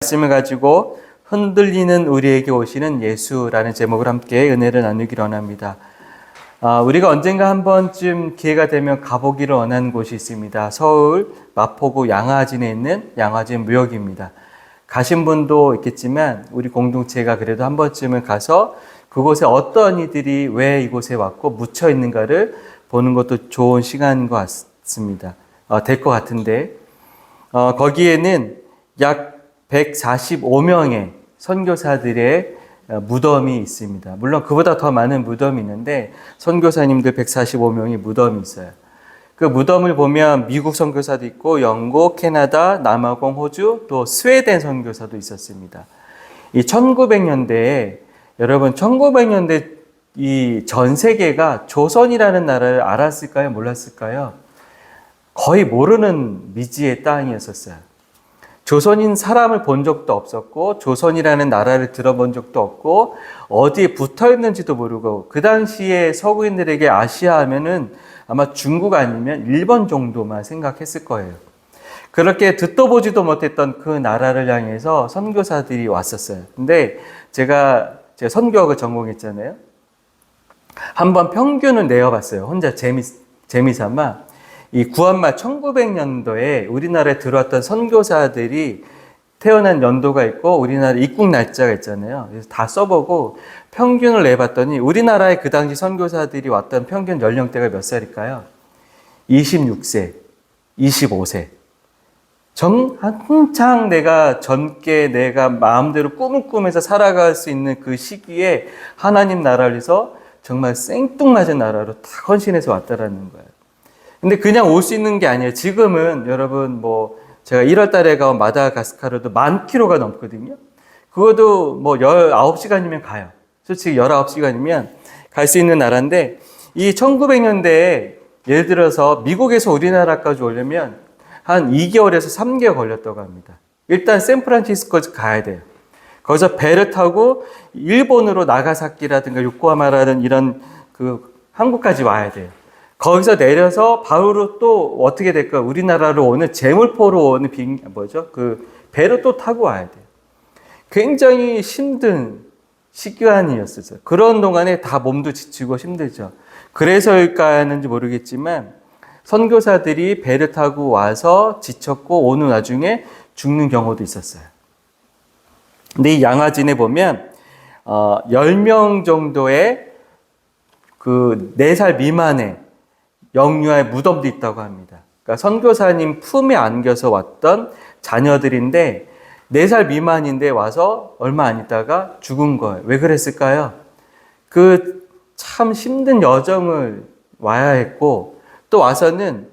말씀을 가지고 흔들리는 우리에게 오시는 예수라는 제목을 함께 은혜를 나누기를 원합니다. 우리가 언젠가 한 번쯤 기회가 되면 가보기를 원하는 곳이 있습니다. 서울 마포구 양화진에 있는 양화진 무역입니다. 가신 분도 있겠지만 우리 공동체가 그래도 한 번쯤은 가서 그곳에 어떤 이들이 왜 이곳에 왔고 묻혀 있는가를 보는 것도 좋은 시간인 것 같습니다. 될 것 같은데 거기에는 약 145명의 선교사들의 무덤이 있습니다. 물론 그보다 더 많은 무덤이 있는데 선교사님들 145명의 무덤이 있어요. 그 무덤을 보면 미국 선교사도 있고 영국, 캐나다, 남아공, 호주, 또 스웨덴 선교사도 있었습니다. 이 1900년대에 여러분 1900년대 이 전 세계가 조선이라는 나라를 알았을까요? 몰랐을까요? 거의 모르는 미지의 땅이었었어요. 조선인 사람을 본 적도 없었고 조선이라는 나라를 들어본 적도 없고 어디에 붙어 있는지도 모르고 그 당시에 서구인들에게 아시아 하면은 아마 중국 아니면 일본 정도만 생각했을 거예요. 그렇게 듣도 보지도 못했던 그 나라를 향해서 선교사들이 왔었어요. 근데 제가 선교학을 전공했잖아요. 한번 평균을 내어봤어요. 혼자 재미삼아. 이 구한말 1900년도에 우리나라에 들어왔던 선교사들이 태어난 연도가 있고 우리나라 입국 날짜가 있잖아요. 그래서 다 써보고 평균을 내봤더니 우리나라에 그 당시 선교사들이 왔던 평균 연령대가 몇 살일까요? 26세, 25세. 한창 내가 젊게 내가 마음대로 꿈을 꾸면서 살아갈 수 있는 그 시기에 하나님 나라를 위해서 정말 생뚱맞은 나라로 다 헌신해서 왔다라는 거예요. 근데 그냥 올 수 있는 게 아니에요. 지금은 여러분 제가 1월 달에 간 마다가스카르도 10,000km가 넘거든요. 그것도 19시간이면 가요. 솔직히 19시간이면 갈 수 있는 나라인데 이 1900년대에 예를 들어서 미국에서 우리나라까지 오려면 한 2개월에서 3개월 걸렸다고 합니다. 일단 샌프란시스코까지 가야 돼요. 거기서 배를 타고 일본으로 나가사키라든가 요코하마라든 이런 한국까지 와야 돼요. 거기서 내려서 바로 또 어떻게 될까? 우리나라로 오는 제물포로 오는 배로 또 타고 와야 돼요. 굉장히 힘든 시간이었어요. 그런 동안에 다 몸도 지치고 힘들죠. 그래서일까는지 모르겠지만 선교사들이 배를 타고 와서 지쳤고 오는 와중에 죽는 경우도 있었어요. 근데 이 양화진에 보면 10명 정도의 4살 미만의 영유아의 무덤도 있다고 합니다. 그러니까 선교사님 품에 안겨서 왔던 자녀들인데 4살 미만인데 와서 얼마 안 있다가 죽은 거예요. 왜 그랬을까요? 참 힘든 여정을 와야 했고 또 와서는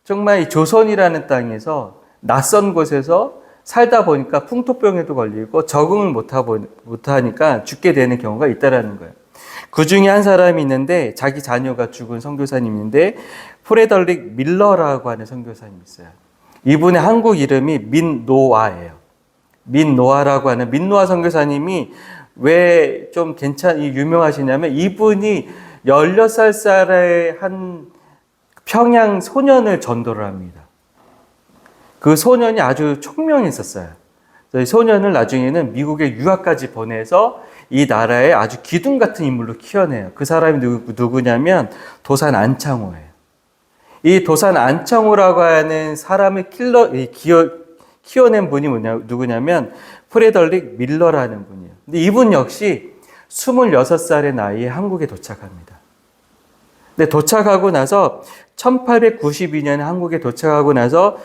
정말 이 조선이라는 땅에서 낯선 곳에서 살다 보니까 풍토병에도 걸리고 적응을 못하니까 죽게 되는 경우가 있다라는 거예요. 그 중에 한 사람이 있는데 자기 자녀가 죽은 선교사님인데 프레더릭 밀러라고 하는 선교사님이 있어요. 이분의 한국 이름이 민노아예요. 민노아라고 하는 민노아 선교사님이 왜 좀 유명하시냐면 이분이 16살의 한 평양 소년을 전도를 합니다. 그 소년이 아주 총명했었어요. 소년을 나중에는 미국에 유학까지 보내서 이 나라의 아주 기둥 같은 인물로 키워내요. 그 사람이 누구냐면 도산 안창호예요. 이 도산 안창호라고 하는 사람을 키워낸 분이 누구냐면 프레더릭 밀러라는 분이에요. 근데 이분 역시 26살의 나이에 한국에 도착합니다. 근데 도착하고 나서 1892년에 한국에 도착하고 나서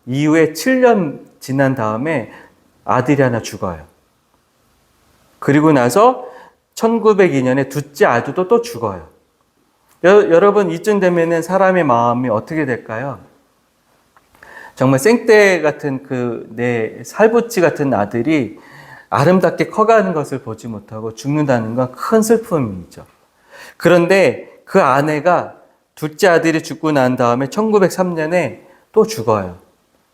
이후에 7년 지난 다음에 아들이 하나 죽어요. 그리고 나서 1902년에 둘째 아들도 또 죽어요. 여러분 이쯤 되면은 사람의 마음이 어떻게 될까요? 정말 생떼 같은 내 살붙이 같은 아들이 아름답게 커가는 것을 보지 못하고 죽는다는 건 큰 슬픔이죠. 그런데 그 아내가 둘째 아들이 죽고 난 다음에 1903년에 또 죽어요.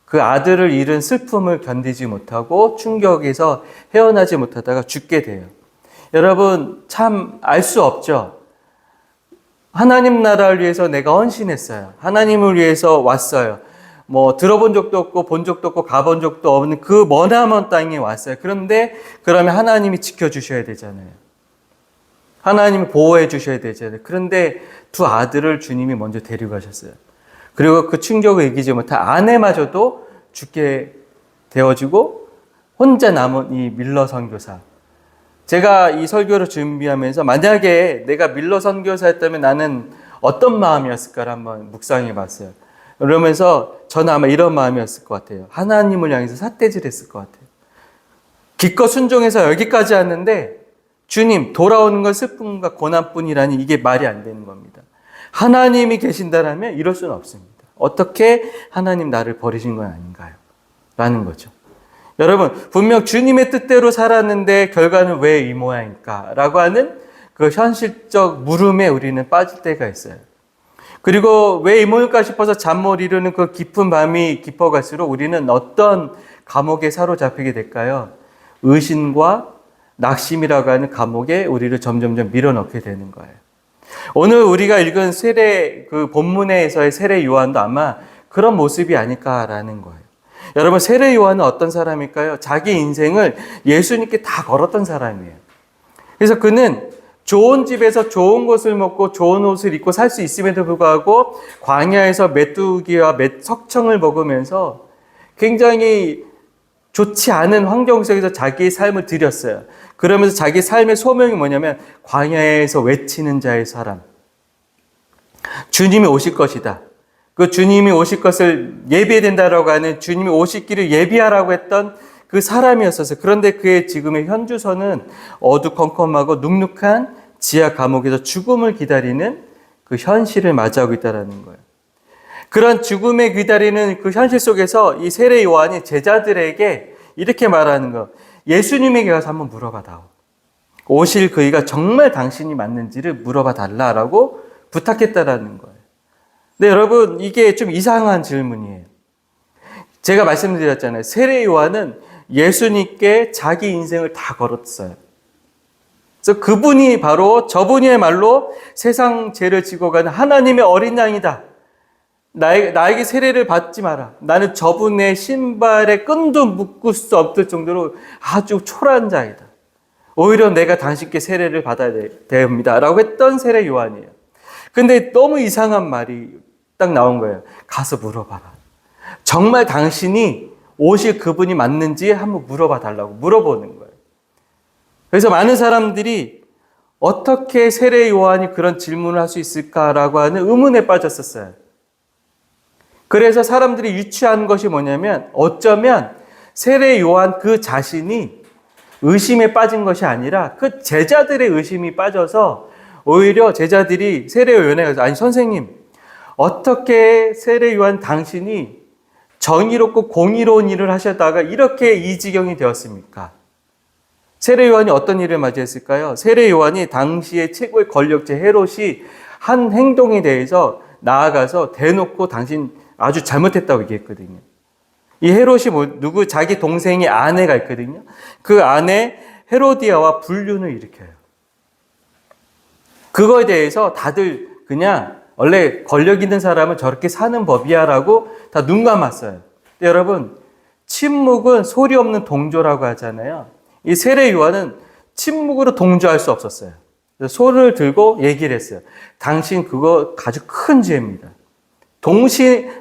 그 아들을 잃은 슬픔을 견디지 못하고 충격에서 헤어나지 못하다가 죽게 돼요. 여러분 참 알 수 없죠. 하나님 나라를 위해서 내가 헌신했어요. 하나님을 위해서 왔어요. 뭐 들어본 적도 없고 본 적도 없고 가본 적도 없는 그 머나먼 땅에 왔어요. 그런데 그러면 하나님이 지켜주셔야 되잖아요. 하나님이 보호해 주셔야 되잖아요. 그런데 두 아들을 주님이 먼저 데려가셨어요. 그리고 그 충격을 이기지 못한 아내마저도 죽게 되어지고 혼자 남은 이 밀러 선교사. 제가 이 설교를 준비하면서 만약에 내가 밀러 선교사였다면 나는 어떤 마음이었을까를 한번 묵상해 봤어요. 그러면서 저는 아마 이런 마음이었을 것 같아요. 하나님을 향해서 삿대질했을 것 같아요. 기껏 순종해서 여기까지 왔는데 주님, 돌아오는 건 슬픔과 고난뿐이라니 이게 말이 안 되는 겁니다. 하나님이 계신다라면 이럴 수는 없습니다. 어떻게 하나님 나를 버리신 건 아닌가요? 라는 거죠. 여러분, 분명 주님의 뜻대로 살았는데 결과는 왜 이 모양일까? 라고 하는 그 현실적 물음에 우리는 빠질 때가 있어요. 그리고 왜 이 모양일까 싶어서 잠 못 이루는 그 깊은 밤이 깊어갈수록 우리는 어떤 감옥에 사로잡히게 될까요? 의심과 낙심이라고 하는 감옥에 우리를 점점점 밀어넣게 되는 거예요. 오늘 우리가 읽은 그 본문에서의 세례 요한도 아마 그런 모습이 아닐까라는 거예요. 여러분, 세례 요한은 어떤 사람일까요? 자기 인생을 예수님께 다 걸었던 사람이에요. 그래서 그는 좋은 집에서 좋은 것을 먹고 좋은 옷을 입고 살 수 있음에도 불구하고 광야에서 메뚜기와 석청을 먹으면서 굉장히 좋지 않은 환경 속에서 자기의 삶을 드렸어요. 그러면서 자기 삶의 소명이 뭐냐면 광야에서 외치는 자의 사람. 주님이 오실 것이다. 그 주님이 오실 것을 예비해야 된다라고 하는 주님이 오실 길을 예비하라고 했던 그 사람이었어요. 그런데 그의 지금의 현주소는 어두컴컴하고 눅눅한 지하 감옥에서 죽음을 기다리는 그 현실을 맞이하고 있다는 거예요. 그런 죽음에 기다리는 그 현실 속에서 이 세례 요한이 제자들에게 이렇게 말하는 거. 예수님에게 가서 한번 물어봐 다오. 오실 그이가 정말 당신이 맞는지를 물어봐 달라라고 부탁했다라는 거예요. 근데 여러분, 이게 좀 이상한 질문이에요. 제가 말씀드렸잖아요. 세례 요한은 예수님께 자기 인생을 다 걸었어요. 그래서 그분이 바로 저분이야말로 세상 죄를 지고 가는 하나님의 어린 양이다. 나에게 세례를 받지 마라. 나는 저분의 신발에 끈도 묶을 수 없을 정도로 아주 초라한 자이다. 오히려 내가 당신께 세례를 받아야 됩니다. 라고 했던 세례 요한이에요. 근데 너무 이상한 말이 딱 나온 거예요. 가서 물어봐라. 정말 당신이 오실 그분이 맞는지 한번 물어봐 달라고 물어보는 거예요. 그래서 많은 사람들이 어떻게 세례 요한이 그런 질문을 할 수 있을까라고 하는 의문에 빠졌었어요. 그래서 사람들이 유추한 것이 뭐냐면 어쩌면 세례 요한 그 자신이 의심에 빠진 것이 아니라 그 제자들의 의심이 빠져서 오히려 제자들이 세례 요한에 가서 아니 선생님 어떻게 세례 요한 당신이 정의롭고 공의로운 일을 하셨다가 이렇게 이 지경이 되었습니까? 세례 요한이 어떤 일을 맞이했을까요? 세례 요한이 당시의 최고의 권력자 헤롯이 한 행동에 대해서 나아가서 대놓고 당신 아주 잘못했다고 얘기했거든요. 이 헤롯이 누구 자기 동생의 아내가 있거든요. 그 아내 헤로디아와 불륜을 일으켜요. 그거에 대해서 다들 그냥 원래 권력 있는 사람은 저렇게 사는 법이야라고 다 눈 감았어요. 근데 여러분, 침묵은 소리 없는 동조라고 하잖아요. 이 세례 요한은 침묵으로 동조할 수 없었어요. 그래서 소를 들고 얘기를 했어요. 당신 그거 아주 큰 죄입니다.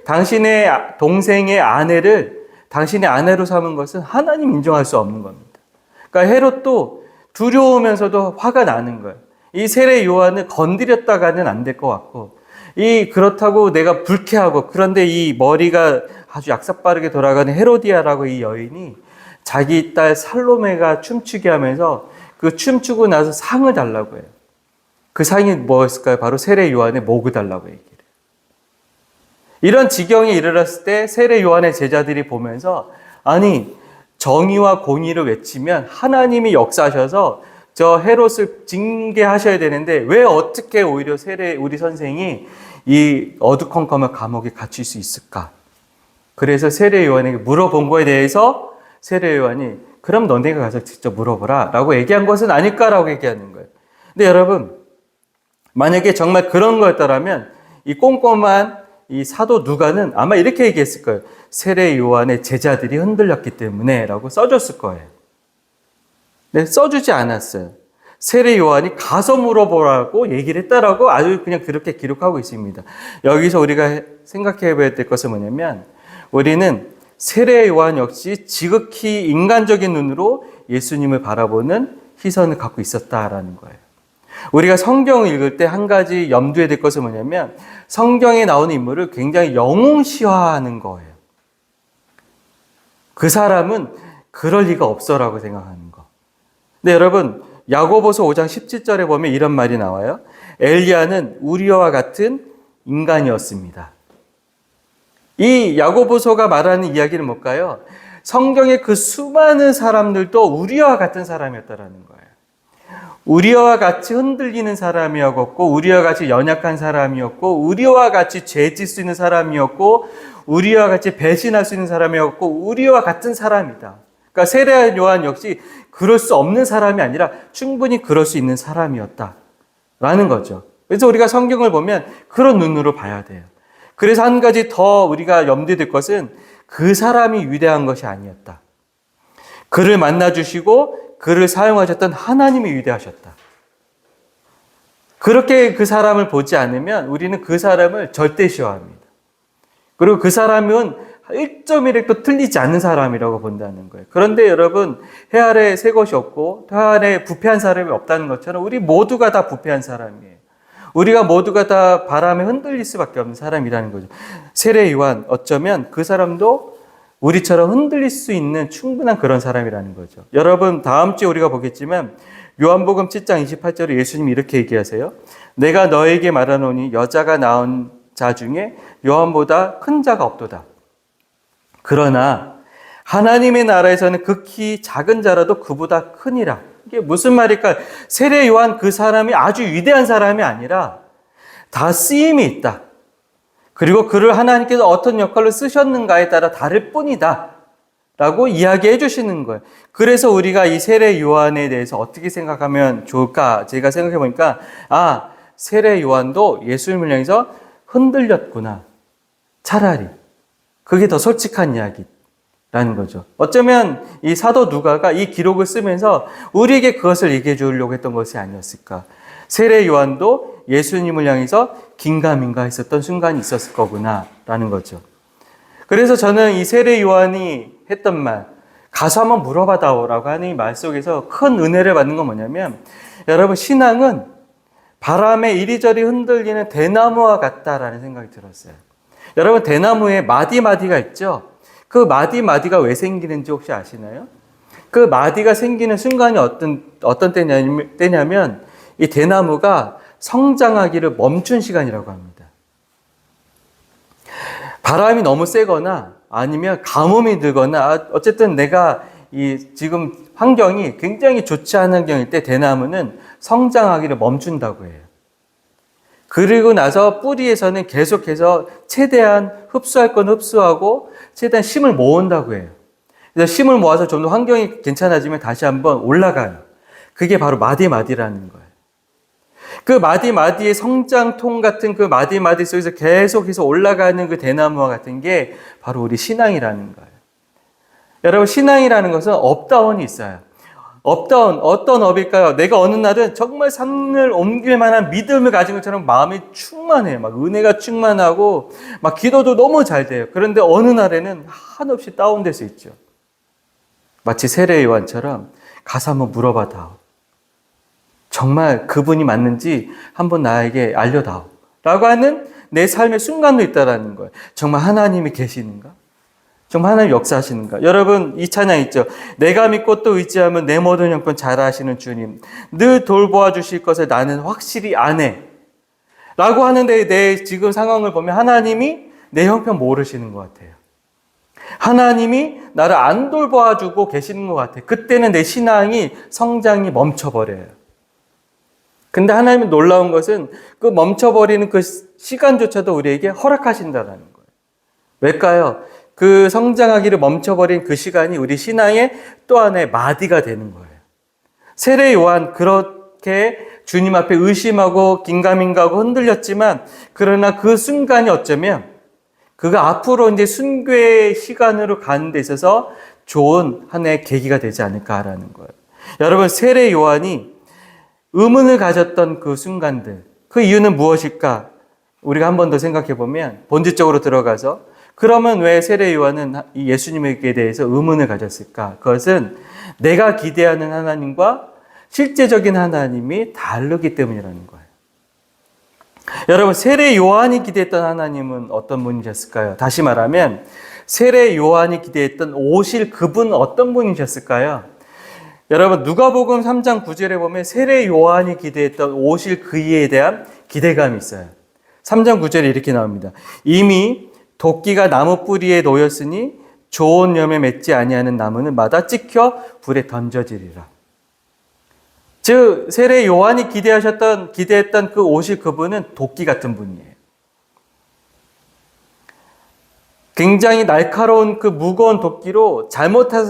당신의 동생의 아내를 당신의 아내로 삼은 것은 하나님 인정할 수 없는 겁니다. 그러니까 헤롯도 두려우면서도 화가 나는 거예요. 이 세례 요한을 건드렸다가는 안 될 것 같고, 그렇다고 내가 불쾌하고, 그런데 이 머리가 아주 약삭빠르게 돌아가는 헤로디아라고 이 여인이 자기 딸 살로메가 춤추게 하면서 그 춤추고 나서 상을 달라고 해요. 그 상이 뭐였을까요? 바로 세례 요한의 목을 달라고 얘기해요. 이런 지경에 이르렀을 때 세례 요한의 제자들이 보면서 아니 정의와 공의를 외치면 하나님이 역사하셔서 저 헤롯을 징계하셔야 되는데 왜 어떻게 오히려 우리 선생이 이 어두컴컴한 감옥에 갇힐 수 있을까? 그래서 세례 요한에게 물어본 거에 대해서 세례 요한이 그럼 너네가 가서 직접 물어보라 라고 얘기한 것은 아닐까라고 얘기하는 거예요. 근데 여러분, 만약에 정말 그런 거였다면 이 꼼꼼한 이 사도 누가는 아마 이렇게 얘기했을 거예요. 세례 요한의 제자들이 흔들렸기 때문에 라고 써줬을 거예요. 네, 써주지 않았어요. 세례 요한이 가서 물어보라고 얘기를 했다라고 아주 그냥 그렇게 기록하고 있습니다. 여기서 우리가 생각해 봐야 될 것은 뭐냐면 우리는 세례 요한 역시 지극히 인간적인 눈으로 예수님을 바라보는 시선을 갖고 있었다라는 거예요. 우리가 성경을 읽을 때 한 가지 염두에 될 것은 뭐냐면 성경에 나오는 인물을 굉장히 영웅시화하는 거예요. 그 사람은 그럴 리가 없어라고 생각하는 거. 근데 여러분 야고보서 5장 17절에 보면 이런 말이 나와요. 엘리야는 우리와 같은 인간이었습니다. 이 야고보서가 말하는 이야기는 뭘까요? 성경의 그 수많은 사람들도 우리와 같은 사람이었다라는 거예요. 우리와 같이 흔들리는 사람이었고, 우리와 같이 연약한 사람이었고, 우리와 같이 죄질 수 있는 사람이었고, 우리와 같이 배신할 수 있는 사람이었고, 우리와 같은 사람이다. 그러니까 세례 요한 역시 그럴 수 없는 사람이 아니라 충분히 그럴 수 있는 사람이었다라는 거죠. 그래서 우리가 성경을 보면 그런 눈으로 봐야 돼요. 그래서 한 가지 더 우리가 염두에 둘 것은 그 사람이 위대한 것이 아니었다. 그를 만나주시고 그를 사용하셨던 하나님이 위대하셨다. 그렇게 그 사람을 보지 않으면 우리는 그 사람을 절대시화합니다. 그리고 그 사람은 1.1획도 틀리지 않는 사람이라고 본다는 거예요. 그런데 여러분, 해 아래 새 것이 없고 해 아래 부패한 사람이 없다는 것처럼 우리 모두가 다 부패한 사람이에요. 우리가 모두가 다 바람에 흔들릴 수밖에 없는 사람이라는 거죠. 세례 요한, 어쩌면 그 사람도 우리처럼 흔들릴 수 있는 충분한 그런 사람이라는 거죠. 여러분, 다음 주에 우리가 보겠지만 요한복음 7장 28절에 예수님이 이렇게 얘기하세요. 내가 너에게 말하노니 여자가 낳은 자 중에 요한보다 큰 자가 없도다. 그러나 하나님의 나라에서는 극히 작은 자라도 그보다 크니라. 이게 무슨 말일까? 세례 요한 그 사람이 아주 위대한 사람이 아니라 다 쓰임이 있다. 그리고 그를 하나님께서 어떤 역할로 쓰셨는가에 따라 다를 뿐이다. 라고 이야기해 주시는 거예요. 그래서 우리가 이 세례 요한에 대해서 어떻게 생각하면 좋을까? 제가 생각해 보니까 세례 요한도 예수님을 향해서 흔들렸구나. 차라리. 그게 더 솔직한 이야기라는 거죠. 어쩌면 이 사도 누가가 이 기록을 쓰면서 우리에게 그것을 얘기해 주려고 했던 것이 아니었을까. 세례 요한도 예수님을 향해서 긴가민가 했었던 순간이 있었을 거구나 라는 거죠. 그래서 저는 이 세례 요한이 했던 말, 가서 한번 물어봐다오라고 하는 이 말 속에서 큰 은혜를 받는 건 뭐냐면, 여러분, 신앙은 바람에 이리저리 흔들리는 대나무와 같다라는 생각이 들었어요. 여러분, 대나무에 마디마디가 있죠? 그 마디마디가 왜 생기는지 혹시 아시나요? 그 마디가 생기는 순간이 어떤 때냐면 이 대나무가 성장하기를 멈춘 시간이라고 합니다. 바람이 너무 세거나 아니면 가뭄이 들거나 어쨌든 내가 지금 환경이 굉장히 좋지 않은 환경일 때 대나무는 성장하기를 멈춘다고 해요. 그리고 나서 뿌리에서는 계속해서 최대한 흡수할 건 흡수하고 최대한 심을 모은다고 해요. 그래서 심을 모아서 좀 더 환경이 괜찮아지면 다시 한번 올라가요. 그게 바로 마디마디라는 거예요. 그 마디마디의 성장통 같은 그 마디마디 속에서 계속해서 올라가는 그 대나무와 같은 게 바로 우리 신앙이라는 거예요. 여러분, 신앙이라는 것은 업다운이 있어요. 업다운, 어떤 업일까요? 내가 어느 날은 정말 산을 옮길 만한 믿음을 가진 것처럼 마음이 충만해요. 막 은혜가 충만하고 막 기도도 너무 잘 돼요. 그런데 어느 날에는 한없이 다운될 수 있죠. 마치 세례 요한처럼 가서 한번 물어봐다오. 정말 그분이 맞는지 한번 나에게 알려다오. 라고 하는 내 삶의 순간도 있다라는 거예요. 정말 하나님이 계시는가? 정말 하나님 역사하시는가? 여러분, 이 찬양 있죠? 내가 믿고 또 의지하면 내 모든 형편 잘 아시는 주님, 늘 돌보아 주실 것을 나는 확실히 아네. 라고 하는데 내 지금 상황을 보면 하나님이 내 형편 모르시는 것 같아요. 하나님이 나를 안 돌보아 주고 계시는 것 같아요. 그때는 내 신앙이 성장이 멈춰버려요. 근데 하나님이 놀라운 것은 그 멈춰버리는 그 시간조차도 우리에게 허락하신다는 거예요. 왜일까요? 그 성장하기를 멈춰버린 그 시간이 우리 신앙의 또 하나의 마디가 되는 거예요. 세례 요한 그렇게 주님 앞에 의심하고 긴가민가하고 흔들렸지만 그러나 그 순간이 어쩌면 그가 앞으로 이제 순교의 시간으로 가는 데 있어서 좋은 하나의 계기가 되지 않을까라는 거예요. 여러분, 세례 요한이 의문을 가졌던 그 순간들, 그 이유는 무엇일까? 우리가 한 번 더 생각해 보면 본질적으로 들어가서 그러면 왜 세례 요한은 예수님에게 대해서 의문을 가졌을까? 그것은 내가 기대하는 하나님과 실제적인 하나님이 다르기 때문이라는 거예요. 여러분, 세례 요한이 기대했던 하나님은 어떤 분이셨을까요? 다시 말하면 세례 요한이 기대했던 오실 그분은 어떤 분이셨을까요? 여러분, 누가복음 3장 9절에 보면 세례 요한이 기대했던 오실 그이에 대한 기대감이 있어요. 3장 9절에 이렇게 나옵니다. 이미 도끼가 나무 뿌리에 놓였으니 좋은 열매 맺지 아니하는 나무는 마다 찍혀 불에 던져지리라. 즉 세례 요한이 기대했던 그 오실 그분은 도끼 같은 분이에요. 굉장히 날카로운 그 무거운 도끼로 잘못한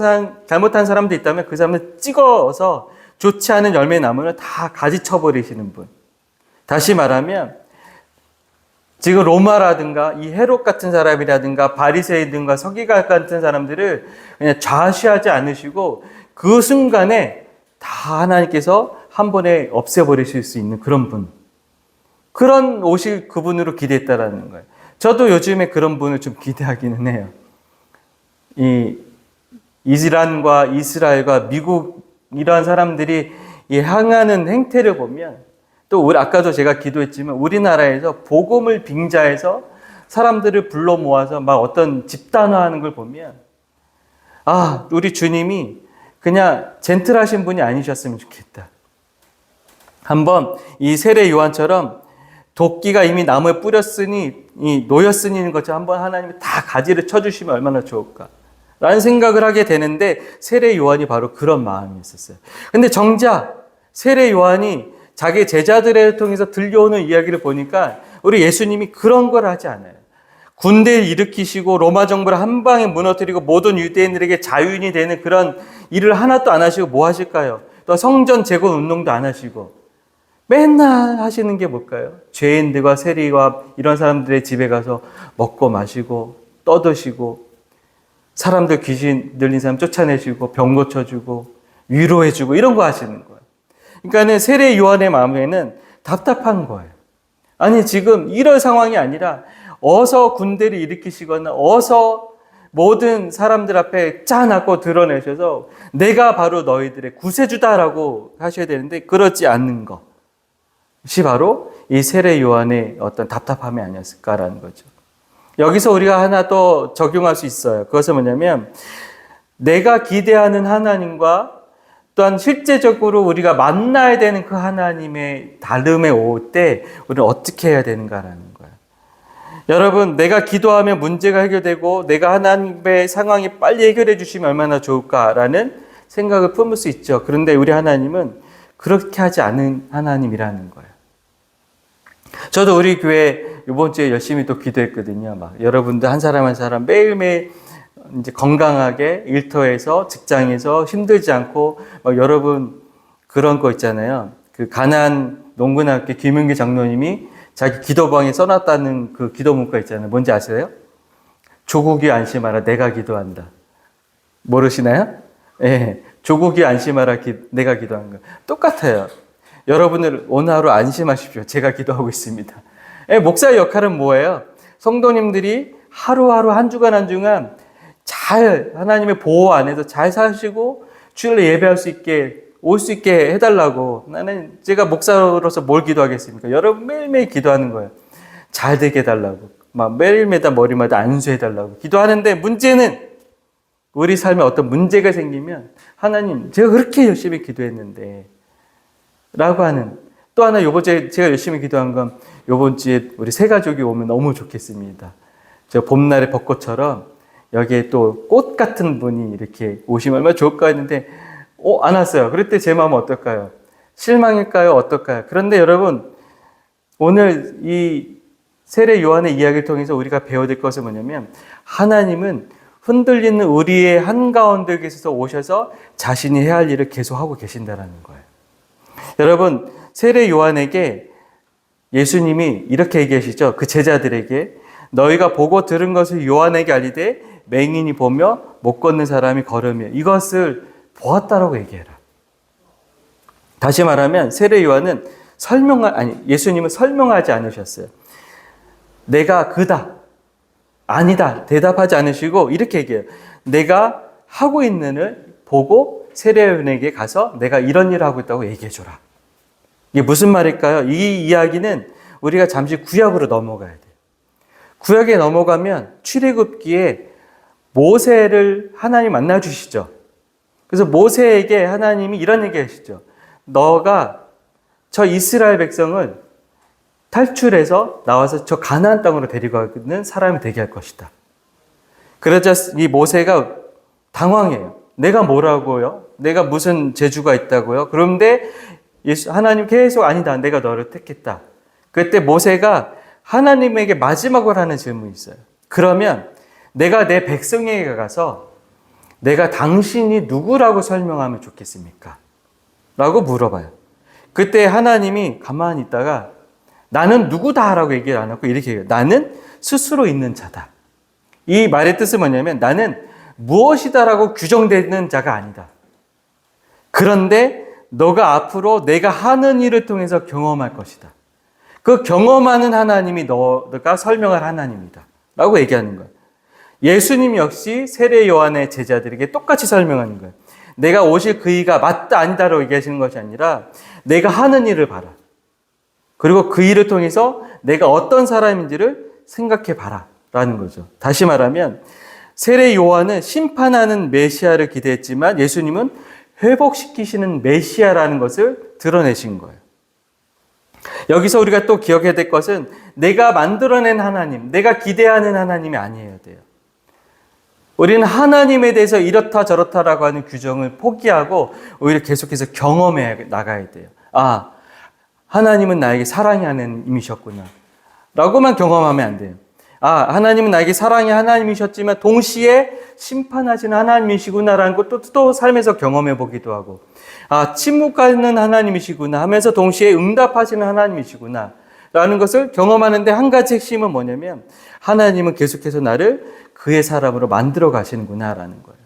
사람도 있다면 그 사람을 찍어서 좋지 않은 열매 나무를 다 가지쳐버리시는 분. 다시 말하면 지금 로마라든가 이 헤롯 같은 사람이라든가 바리새인들과 서기관 같은 사람들을 그냥 좌시하지 않으시고 그 순간에 다 하나님께서 한 번에 없애버리실 수 있는 그런 분. 그런 오실 그분으로 기대했다라는 거예요. 저도 요즘에 그런 분을 좀 기대하기는 해요. 이 이란과 이스라엘과 미국 이러한 사람들이 향하는 행태를 보면 또 우리 아까도 제가 기도했지만 우리나라에서 복음을 빙자해서 사람들을 불러 모아서 막 어떤 집단화하는 걸 보면 우리 주님이 그냥 젠틀하신 분이 아니셨으면 좋겠다. 한번 이 세례 요한처럼 도끼가 이미 나무에 뿌렸으니 놓였으니 것처럼 한번 하나님이 다 가지를 쳐주시면 얼마나 좋을까 라는 생각을 하게 되는데 세례 요한이 바로 그런 마음이 있었어요. 근데 정작 세례 요한이 자기 제자들을 통해서 들려오는 이야기를 보니까 우리 예수님이 그런 걸 하지 않아요. 군대를 일으키시고 로마 정부를 한 방에 무너뜨리고 모든 유대인들에게 자유인이 되는 그런 일을 하나도 안 하시고 뭐 하실까요? 또 성전 재건 운동도 안 하시고 맨날 하시는 게 뭘까요? 죄인들과 세리와 이런 사람들의 집에 가서 먹고 마시고 떠드시고 사람들 귀신 들린 사람 쫓아내시고 병 고쳐주고 위로해주고 이런 거 하시는 거예요. 그러니까는 세례 요한의 마음에는 답답한 거예요. 아니 지금 이런 상황이 아니라 어서 군대를 일으키시거나 어서 모든 사람들 앞에 짜놨고 드러내셔서 내가 바로 너희들의 구세주다라고 하셔야 되는데 그렇지 않는 것이 바로 이 세례 요한의 어떤 답답함이 아니었을까라는 거죠. 여기서 우리가 하나 더 적용할 수 있어요. 그것은 뭐냐면 내가 기대하는 하나님과 또한 실제적으로 우리가 만나야 되는 그 하나님의 다름에 올 때 우리는 어떻게 해야 되는가라는 거예요. 여러분, 내가 기도하면 문제가 해결되고 내가 하나님의 상황이 빨리 해결해 주시면 얼마나 좋을까라는 생각을 품을 수 있죠. 그런데 우리 하나님은 그렇게 하지 않은 하나님이라는 거예요. 저도 우리 교회 이번 주에 열심히 또 기도했거든요. 막 여러분들 한 사람 한 사람 매일매일 이제 건강하게 일터에서 직장에서 힘들지 않고 여러분 그런 거 있잖아요. 그 가난 농구학교 김윤기 장로님이 자기 기도방에 써놨다는 그 기도 문구 있잖아요. 뭔지 아세요? 조국이 안심하라 내가 기도한다. 모르시나요? 네, 조국이 안심하라 내가 기도한 거 똑같아요. 여러분들 오늘 하루 안심하십시오. 제가 기도하고 있습니다. 네, 목사의 역할은 뭐예요? 성도님들이 하루하루 한 주간 한 주간 잘 하나님의 보호 안에서 잘 사시고 주일에 예배할 수 있게 올 수 있게 해달라고. 나는 제가 목사로서 뭘 기도하겠습니까? 여러분 매일매일 기도하는 거예요. 잘 되게 해달라고. 막 매일매일 머리마다 안수해달라고 기도하는데 문제는 우리 삶에 어떤 문제가 생기면 하나님 제가 그렇게 열심히 기도했는데 라고 하는. 또 하나 요번 주에 제가 열심히 기도한 건 요번 주에 우리 새 가족이 오면 너무 좋겠습니다. 저 봄날의 벚꽃처럼 여기에 또 꽃 같은 분이 이렇게 오시면 얼마나 좋을까 했는데 안 왔어요. 그럴 때 제 마음은 어떨까요? 실망일까요? 어떨까요? 그런데 여러분 오늘 이 세례 요한의 이야기를 통해서 우리가 배워야 될 것은 뭐냐면 하나님은 흔들리는 우리의 한가운데 계셔서 오셔서 자신이 해야 할 일을 계속하고 계신다는 거예요. 여러분 세례 요한에게 예수님이 이렇게 얘기하시죠. 그 제자들에게 너희가 보고 들은 것을 요한에게 알리되 맹인이 보며 못 걷는 사람이 걸으며 이것을 보았다라고 얘기해라. 다시 말하면 세례 요한은 예수님은 설명하지 않으셨어요. 내가 그다, 아니다 대답하지 않으시고 이렇게 얘기해요. 내가 하고 있는 을 보고 세례 요한에게 가서 내가 이런 일을 하고 있다고 얘기해줘라. 이게 무슨 말일까요? 이 이야기는 우리가 잠시 구약으로 넘어가야 돼요. 구약에 넘어가면 출애굽기에 모세를 하나님 만나 주시죠. 그래서 모세에게 하나님이 이런 얘기 하시죠. 너가 저 이스라엘 백성을 탈출해서 나와서 저 가나안 땅으로 데리고 가는 사람이 되게 할 것이다. 그러자 이 모세가 당황해요. 내가 뭐라고요? 내가 무슨 재주가 있다고요? 그런데 하나님 계속 아니다. 내가 너를 택했다. 그때 모세가 하나님에게 마지막으로 하는 질문이 있어요. 그러면 내가 내 백성에게 가서 내가 당신이 누구라고 설명하면 좋겠습니까? 라고 물어봐요. 그때 하나님이 가만히 있다가 나는 누구다 라고 얘기를 안 하고 이렇게 얘기해요. 나는 스스로 있는 자다. 이 말의 뜻은 뭐냐면 나는 무엇이다라고 규정되는 자가 아니다. 그런데 너가 앞으로 내가 하는 일을 통해서 경험할 것이다. 그 경험하는 하나님이 너가 설명할 하나님이다. 라고 얘기하는 거예요. 예수님 역시 세례 요한의 제자들에게 똑같이 설명하는 거예요. 내가 오실 그이가 맞다 아니다라고 얘기하시는 것이 아니라 내가 하는 일을 봐라. 그리고 그 일을 통해서 내가 어떤 사람인지를 생각해 봐라. 라는 거죠. 다시 말하면 세례 요한은 심판하는 메시아를 기대했지만 예수님은 회복시키시는 메시아라는 것을 드러내신 거예요. 여기서 우리가 또 기억해야 될 것은 내가 만들어낸 하나님, 내가 기대하는 하나님이 아니어야 돼요. 우리는 하나님에 대해서 이렇다 저렇다라고 하는 규정을 포기하고 오히려 계속해서 경험해 나가야 돼요. 아, 하나님은 나에게 사랑의 하나님이셨구나 라고만 경험하면 안 돼요. 아, 하나님은 나에게 사랑의 하나님이셨지만 동시에 심판하시는 하나님이시구나라는 것도 또 삶에서 경험해 보기도 하고, 아, 침묵하는 하나님이시구나 하면서 동시에 응답하시는 하나님이시구나 라는 것을 경험하는데 한 가지 핵심은 뭐냐면 하나님은 계속해서 나를 그의 사람으로 만들어 가시는구나 라는 거예요.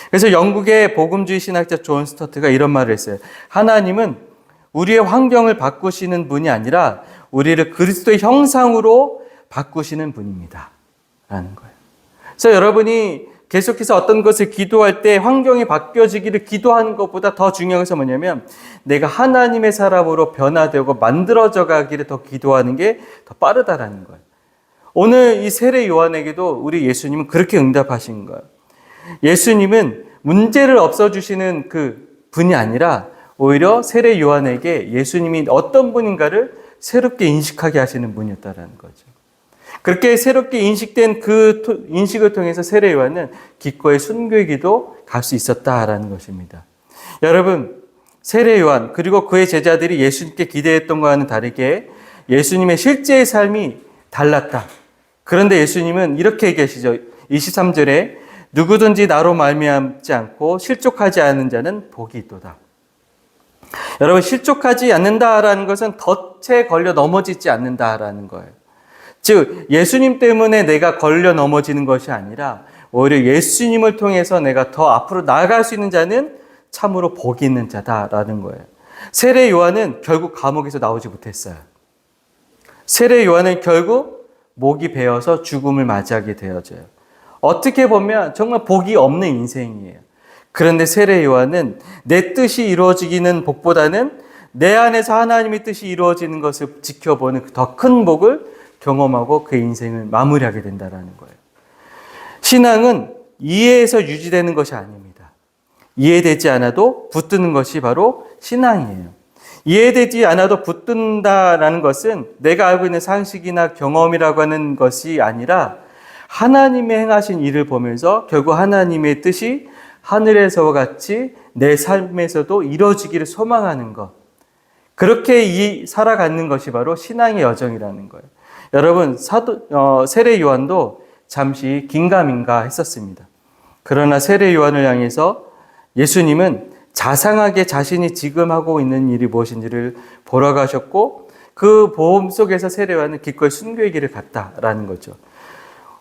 그래서 영국의 복음주의 신학자 존 스터트가 이런 말을 했어요. 하나님은 우리의 환경을 바꾸시는 분이 아니라 우리를 그리스도의 형상으로 바꾸시는 분입니다. 라는 거예요. 그래서 여러분이 계속해서 어떤 것을 기도할 때 환경이 바뀌어지기를 기도하는 것보다 더 중요한 것은 뭐냐면 내가 하나님의 사람으로 변화되고 만들어져 가기를 더 기도하는 게 더 빠르다라는 거예요. 오늘 이 세례 요한에게도 우리 예수님은 그렇게 응답하신 거예요. 예수님은 문제를 없애주시는 그 분이 아니라 오히려 세례 요한에게 예수님이 어떤 분인가를 새롭게 인식하게 하시는 분이었다라는 거죠. 그렇게 새롭게 인식된 그 인식을 통해서 세례 요한은 기꺼이 순교에게도 갈 수 있었다라는 것입니다. 여러분, 세례 요한 그리고 그의 제자들이 예수님께 기대했던 것과는 다르게 예수님의 실제의 삶이 달랐다. 그런데 예수님은 이렇게 얘기하시죠. 23절에 누구든지 나로 말미암지 않고 실족하지 않는 자는 복이 있도다. 여러분, 실족하지 않는다라는 것은 덫에 걸려 넘어지지 않는다라는 거예요. 즉 예수님 때문에 내가 걸려 넘어지는 것이 아니라 오히려 예수님을 통해서 내가 더 앞으로 나아갈 수 있는 자는 참으로 복이 있는 자다라는 거예요. 세례 요한은 결국 감옥에서 나오지 못했어요. 세례 요한은 결국 목이 베어서 죽음을 맞이하게 되어져요. 어떻게 보면 정말 복이 없는 인생이에요. 그런데 세례 요한은 내 뜻이 이루어지기는 복보다는 내 안에서 하나님의 뜻이 이루어지는 것을 지켜보는 더 큰 복을 경험하고 그 인생을 마무리하게 된다는 거예요. 신앙은 이해에서 유지되는 것이 아닙니다. 이해되지 않아도 붙드는 것이 바로 신앙이에요. 이해되지 않아도 붙든다라는 것은 내가 알고 있는 상식이나 경험이라고 하는 것이 아니라 하나님의 행하신 일을 보면서 결국 하나님의 뜻이 하늘에서와 같이 내 삶에서도 이루어지기를 소망하는 것. 그렇게 살아가는 것이 바로 신앙의 여정이라는 거예요. 여러분, 세례 요한도 잠시 긴가민가 했었습니다. 그러나 세례 요한을 향해서 예수님은 자상하게 자신이 지금 하고 있는 일이 무엇인지를 보러 가셨고 그 보험 속에서 세례 요한은 기꺼이 순교의 길을 갔다라는 거죠.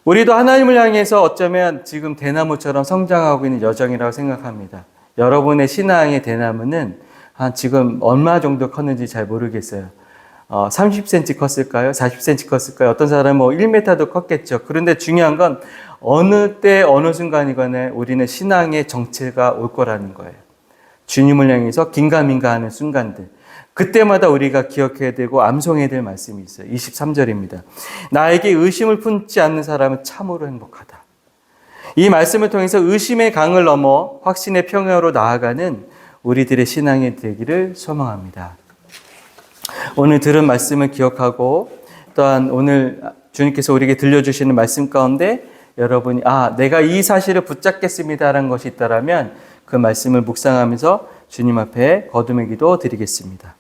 우리도 하나님을 향해서 어쩌면 지금 대나무처럼 성장하고 있는 여정이라고 생각합니다. 여러분의 신앙의 대나무는 한 지금 얼마 정도 컸는지 잘 모르겠어요. 30cm 컸을까요? 40cm 컸을까요? 어떤 사람은 뭐 1m도 컸겠죠. 그런데 중요한 건 어느 때 어느 순간이거나 우리는 신앙의 정체가 올 거라는 거예요. 주님을 향해서 긴가민가하는 순간들. 그때마다 우리가 기억해야 되고 암송해야 될 말씀이 있어요. 23절입니다. 나에게 의심을 품지 않는 사람은 참으로 행복하다. 이 말씀을 통해서 의심의 강을 넘어 확신의 평야로 나아가는 우리들의 신앙이 되기를 소망합니다. 오늘 들은 말씀을 기억하고 또한 오늘 주님께서 우리에게 들려주시는 말씀 가운데 여러분이 내가 이 사실을 붙잡겠습니다라는 것이 있다라면 그 말씀을 묵상하면서 주님 앞에 거듭의 기도 드리겠습니다.